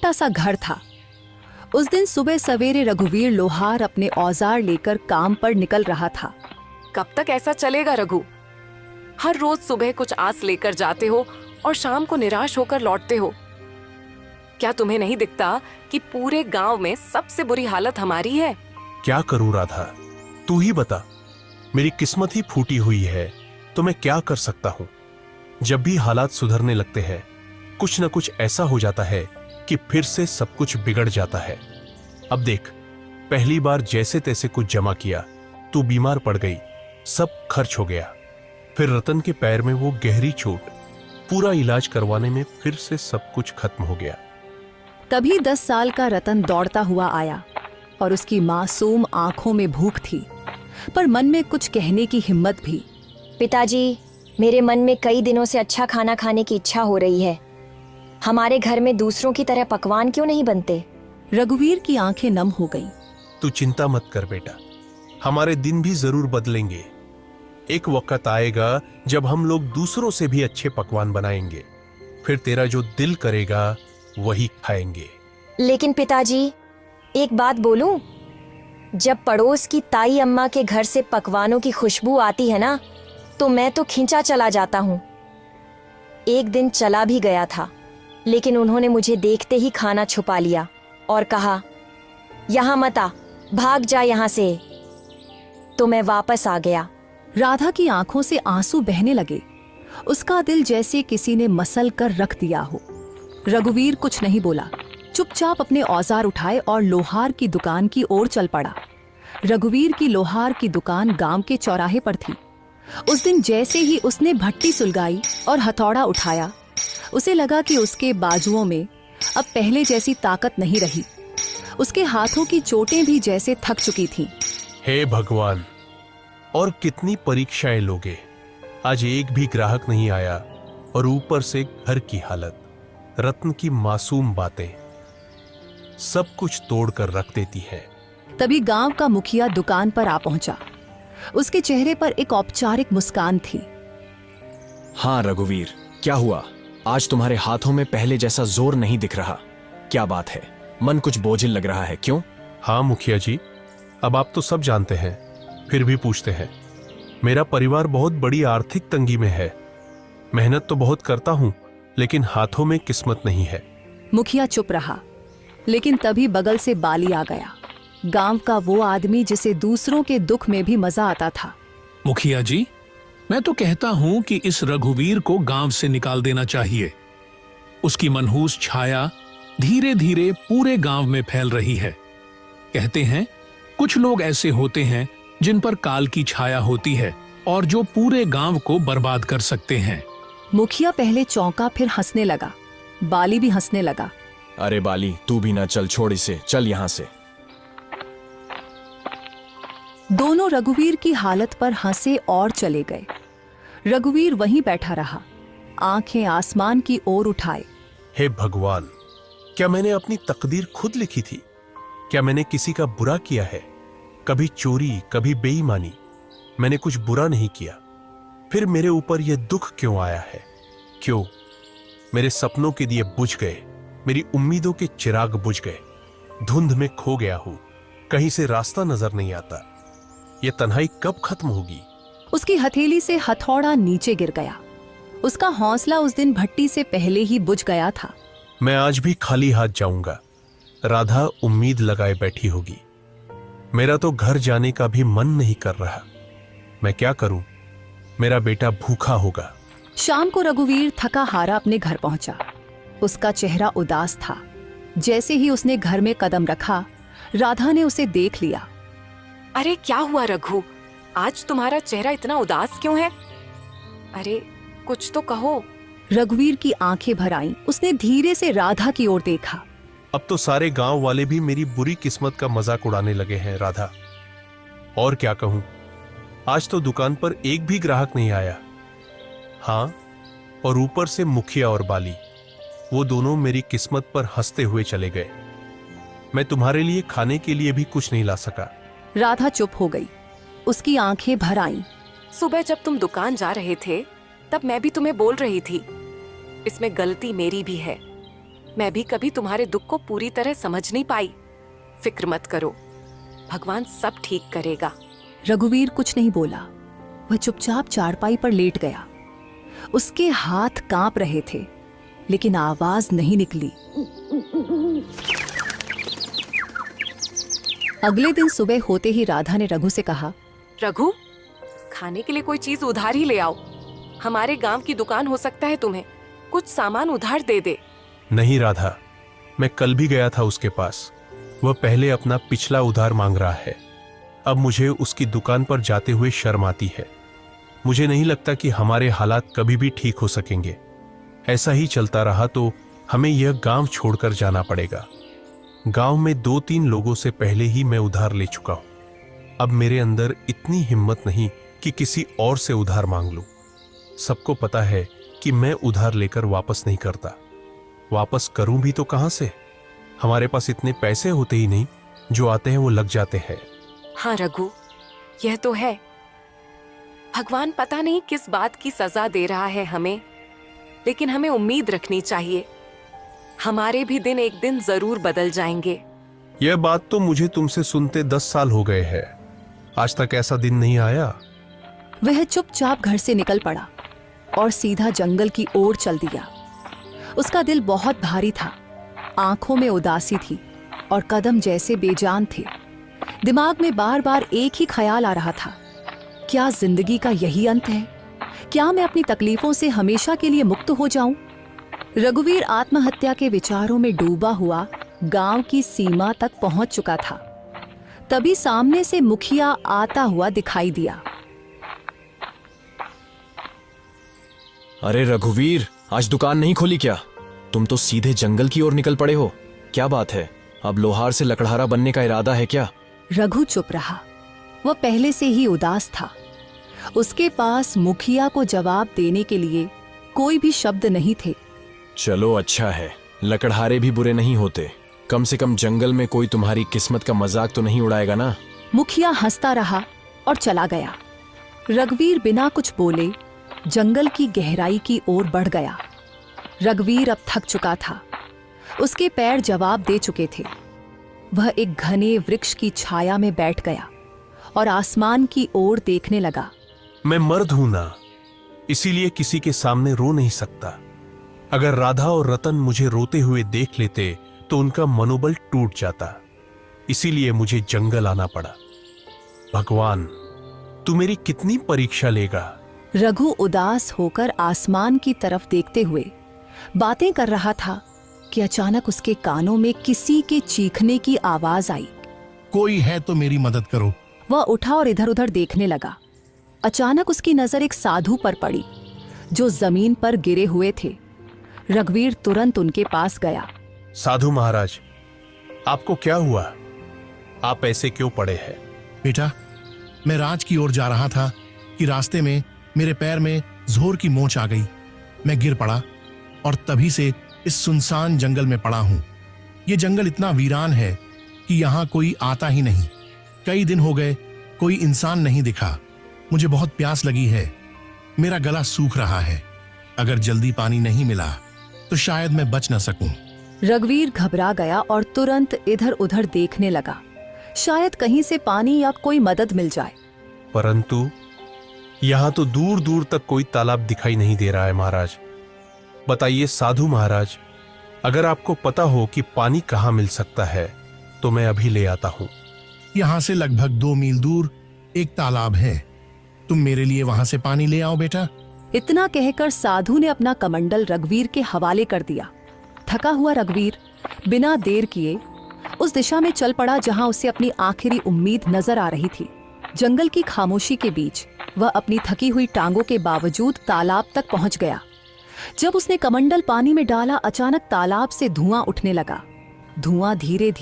छोटा सा घर था। उस दिन सुबह सवेरे रघुवीर लोहार अपने औजार लेकर काम पर निकल रहा था। कब तक ऐसा चलेगा रघु? हर रोज सुबह कुछ आस लेकर जाते हो और शाम को निराश होकर लौटते हो। क्या तुम्हें नहीं दिखता कि पूरे गांव में सबसे बुरी हालत हमारी है? क्या करूं राधा, तू ही बता। मेरी किस्मत ही फूटी हुई है तो मैं क्या कर सकता हूं। जब भी हालात सुधरने लगते हैं कुछ न कुछ ऐसा हो जाता है कि फिर से सब कुछ बिगड़ जाता है। अब देख, पहली बार जैसे तैसे कुछ जमा किया, तू बीमार पड़ गई, सब खर्च हो गया। फिर रतन के पैर में वो गहरी चोट, पूरा इलाज करवाने में फिर से सब कुछ खत्म हो गया। तभी 10 साल का रतन दौड़ता हुआ आया और उसकी मासूम आंखों में भूख थी, पर मन में कुछ कहने की हिम्मत भी। पिताजी, मेरे मन में कई दिनों से अच्छा खाना खाने की इच्छा हो रही है। हमारे घर में दूसरों की तरह पकवान क्यों नहीं बनते? रघुवीर की आंखें नम हो गईं। तू चिंता मत कर बेटा, हमारे दिन भी जरूर बदलेंगे। एक वक्त आएगा जब हम लोग दूसरों से भी अच्छे पकवान बनाएंगे। फिर तेरा जो दिल करेगा वही खाएंगे। लेकिन पिताजी, एक बात बोलूं? जब पड़ोस की ताई अम्मा के घर से पकवानों की खुशबू आती है ना, तो मैं तो खींचा चला जाता हूँ। एक दिन चला भी गया था, लेकिन उन्होंने मुझे देखते ही खाना छुपा लिया और कहा, यहाँ मत आ, भाग जा यहाँ से। तो मैं वापस आ गया। राधा की आंखों से आंसू बहने लगे। उसका दिल जैसे किसी ने मसल कर रख दिया हो। रघुवीर कुछ नहीं बोला, चुपचाप अपने औजार उठाए और लोहार की दुकान की ओर चल पड़ा। रघुवीर की लोहार की दुकान गांव के चौराहे पर थी। उस दिन जैसे ही उसने भट्टी सुलगाई और हथौड़ा उठाया, उसे लगा कि उसके बाजुओं में अब पहले जैसी ताकत नहीं रही। उसके हाथों की चोटें भी जैसे थक चुकी थीं। हे भगवान, और कितनी परीक्षाएं लोगे। आज एक भी ग्राहक नहीं आया और ऊपर से घर की हालत, रत्न की मासूम बातें, सब कुछ तोड़कर रख देती है। तभी गांव का मुखिया दुकान पर आ पहुंचा। उसके चेहरे पर एक औपचारिक मुस्कान थी। हाँ रघुवीर, क्या हुआ? आज तुम्हारे हाथों में पहले जैसा जोर नहीं दिख रहा। क्या बात है? मन कुछ बोझिल लग रहा है, क्यों? हाँ मुखिया जी, अब आप तो सब जानते हैं, फिर भी पूछते हैं। मेरा परिवार बहुत बड़ी आर्थिक तंगी में है। मेहनत तो बहुत करता हूं, लेकिन हाथों में किस्मत नहीं है। मुखिया चुप रहा, लेकिन तभी बगल से बाली आ गया। गांव का वो आदमी जिसे दूसरों के दुख में भी मजा आता था। मुखिया जी, मैं तो कहता हूं कि इस रघुवीर को गांव से निकाल देना चाहिए। उसकी मनहूस छाया धीरे धीरे पूरे गांव में फैल रही है। कहते हैं कुछ लोग ऐसे होते हैं जिन पर काल की छाया होती है और जो पूरे गांव को बर्बाद कर सकते हैं। मुखिया पहले चौंका, फिर हंसने लगा। बाली भी हंसने लगा। अरे बाली, तू भी ना चल, छोड़ इसे, चल यहाँ से। दोनों रघुवीर की हालत पर हंसे और चले गए। रघुवीर वहीं बैठा रहा, आंखें आसमान की ओर उठाए। हे भगवान, क्या मैंने अपनी तकदीर खुद लिखी थी? क्या मैंने किसी का बुरा किया है? कभी चोरी, कभी बेईमानी, मैंने कुछ बुरा नहीं किया। फिर मेरे ऊपर यह दुख क्यों आया है? क्यों? मेरे सपनों के दिए बुझ गए, मेरी उम्मीदों के चिराग बुझ गए। धुंध में खो गया हूं, कहीं से रास्ता नजर नहीं आता। यह तन्हाई कब खत्म होगी? उसकी हथेली से हथौड़ा नीचे गिर गया। उसका हौसला उस दिन भट्टी से पहले ही बुझ गया था। मैं आज भी खाली हाथ जाऊंगा। राधा उम्मीद लगाए बैठी होगी। मेरा तो घर जाने का भी मन नहीं कर रहा। मैं क्या करूं? मेरा बेटा भूखा होगा। शाम को रघुवीर थका हारा अपने घर पहुंचा। उसका चेहरा उदास था। जैसे ही उसने घर में कदम रखा, राधा ने उसे देख लिया। अरे क्या हुआ रघु? आज तुम्हारा चेहरा इतना उदास क्यों है? अरे कुछ तो कहो। रघुवीर की आंखें भर आईं। उसने धीरे से राधा की ओर देखा। अब तो सारे गांव वाले भी मेरी बुरी किस्मत का मजाक उड़ाने लगे हैं राधा। और क्या कहूं, आज तो दुकान पर एक भी ग्राहक नहीं आया। हाँ, और ऊपर से मुखिया और बाली, वो दोनों मेरी किस्मत पर हंसते हुए चले गए। मैं तुम्हारे लिए खाने के लिए भी कुछ नहीं ला सका। राधा चुप हो गई। उसकी आंखें भर आईं। सुबह जब तुम दुकान जा रहे थे तब मैं भी तुम्हें बोल रही थी, इसमें गलती मेरी भी है। मैं भी कभी तुम्हारे दुख को पूरी तरह समझ नहीं पाई। फिक्र मत करो, भगवान सब ठीक करेगा। रघुवीर कुछ नहीं बोला। वह चुपचाप चारपाई पर लेट गया। उसके हाथ कांप रहे थे, लेकिन आवाज नहीं निकली। अगले दिन सुबह होते ही राधा ने रघु से कहा, रघु, खाने के लिए कोई चीज उधार ही ले आओ। हमारे गांव की दुकान हो सकता है तुम्हें कुछ सामान उधार दे दे। नहीं राधा, मैं कल भी गया था उसके पास। वह पहले अपना पिछला उधार मांग रहा है। अब मुझे उसकी दुकान पर जाते हुए शर्म आती है। मुझे नहीं लगता कि हमारे हालात कभी भी ठीक हो सकेंगे। ऐसा ही चलता रहा तो हमें यह गांव छोड़कर जाना पड़ेगा। गांव में 2-3 लोगों से पहले ही मैं उधार ले चुका हूं। अब मेरे अंदर इतनी हिम्मत नहीं कि किसी और से उधार मांग लूं। सबको पता है कि मैं उधार लेकर वापस नहीं करता। वापस करूं भी तो कहां से? हमारे पास इतने पैसे होते ही नहीं, जो आते हैं वो लग जाते हैं। हाँ रघु, यह तो है। भगवान पता नहीं किस बात की सजा दे रहा है हमें, लेकिन हमें उम्मीद रखनी चाहिए। हमारे भी दिन एक दिन जरूर बदल जाएंगे। यह बात तो मुझे तुमसे सुनते 10 साल हो गए हैं। आज तक ऐसा दिन नहीं आया। वह चुपचाप घर से निकल पड़ा और सीधा जंगल की ओर चल दिया। उसका दिल बहुत भारी था, आंखों में उदासी थी और कदम जैसे बेजान थे। दिमाग में बार बार एक ही ख्याल आ रहा था, क्या जिंदगी का यही अंत है? क्या मैं अपनी तकलीफों से हमेशा के लिए मुक्त हो जाऊं? रघुवीर आत्महत्या के विचारों में डूबा हुआ गांव की सीमा तक पहुंच चुका था। तभी सामने से मुखिया आता हुआ दिखाई दिया। अरे रघुवीर, आज दुकान नहीं खोली क्या? तुम तो सीधे जंगल की ओर निकल पड़े हो। क्या बात है? अब लोहार से लकड़हारा बनने का इरादा है क्या? रघु चुप रहा। वह पहले से ही उदास था। उसके पास मुखिया को जवाब देने के लिए कोई भी शब्द नहीं थे। चलो अच्छा है, लकड़हारे भी बुरे नहीं होते। कम से कम जंगल में कोई तुम्हारी किस्मत का मजाक तो नहीं उड़ाएगा ना। मुखिया हंसता रहा और चला गया। रघुवीर बिना कुछ बोले जंगल की गहराई की ओर बढ़ गया। रघुवीर अब थक चुका था। उसके पैर जवाब दे चुके थे। वह एक घने वृक्ष की छाया में बैठ गया और आसमान की ओर देखने लगा। मैं मर्द हूं ना, इसीलिए किसी के सामने रो नहीं सकता। अगर राधा और रतन मुझे रोते हुए देख लेते तो उनका मनोबल टूट जाता। इसीलिए मुझे जंगल आना पड़ा। भगवान, तू मेरी कितनी परीक्षा लेगा? रघु उदास होकर आसमान की तरफ देखते हुए बातें कर रहा था कि अचानक उसके कानों में किसी के चीखने की आवाज आई। कोई है तो मेरी मदद करो। वह उठा और इधर उधर देखने लगा। अचानक उसकी नजर एक साधु पर पड़ी जो जमीन पर गिरे हुए थे। रघुवीर तुरंत उनके पास गया। साधु महाराज, आपको क्या हुआ? आप ऐसे क्यों पड़े हैं? बेटा, मैं राज की ओर जा रहा था कि रास्ते में मेरे पैर में जोर की मोच आ गई। मैं गिर पड़ा और तभी से इस सुनसान जंगल में पड़ा हूं। ये जंगल इतना वीरान है कि यहाँ कोई आता ही नहीं। कई दिन हो गए, कोई इंसान नहीं दिखा। मुझे बहुत प्यास लगी है। मेरा गला सूख रहा है। अगर जल्दी पानी नहीं मिला तो शायद मैं बच न सकूं। रघुवीर घबरा गया और तुरंत इधर उधर देखने लगा, शायद कहीं से पानी या कोई मदद मिल जाए। परंतु यहां तो दूर दूर तक कोई तालाब दिखाई नहीं दे रहा है महाराज। बताइए साधु महाराज, अगर आपको पता हो कि पानी कहां मिल सकता है तो मैं अभी ले आता हूं। यहाँ से लगभग 2 मील दूर एक तालाब है। तुम मेरे लिए वहां से पानी ले आओ बेटा। इतना कहकर साधु ने अपना कमंडल रघुवीर के हवाले कर दिया। थका हुआ रघुवीर बिना देर किए उस दिशा में चल पड़ा जहां उसे अपनी आखिरी उम्मीद नजर आ रही थी। जंगल की खामोशी के बीच वह अपनी थकी हुई टांगों के बावजूद तालाब तक पहुंच गया। जब उसने कमंडल पानी में डाला, अचानक तालाब से धुआं उठने लगा। धुआं धीरे धीरे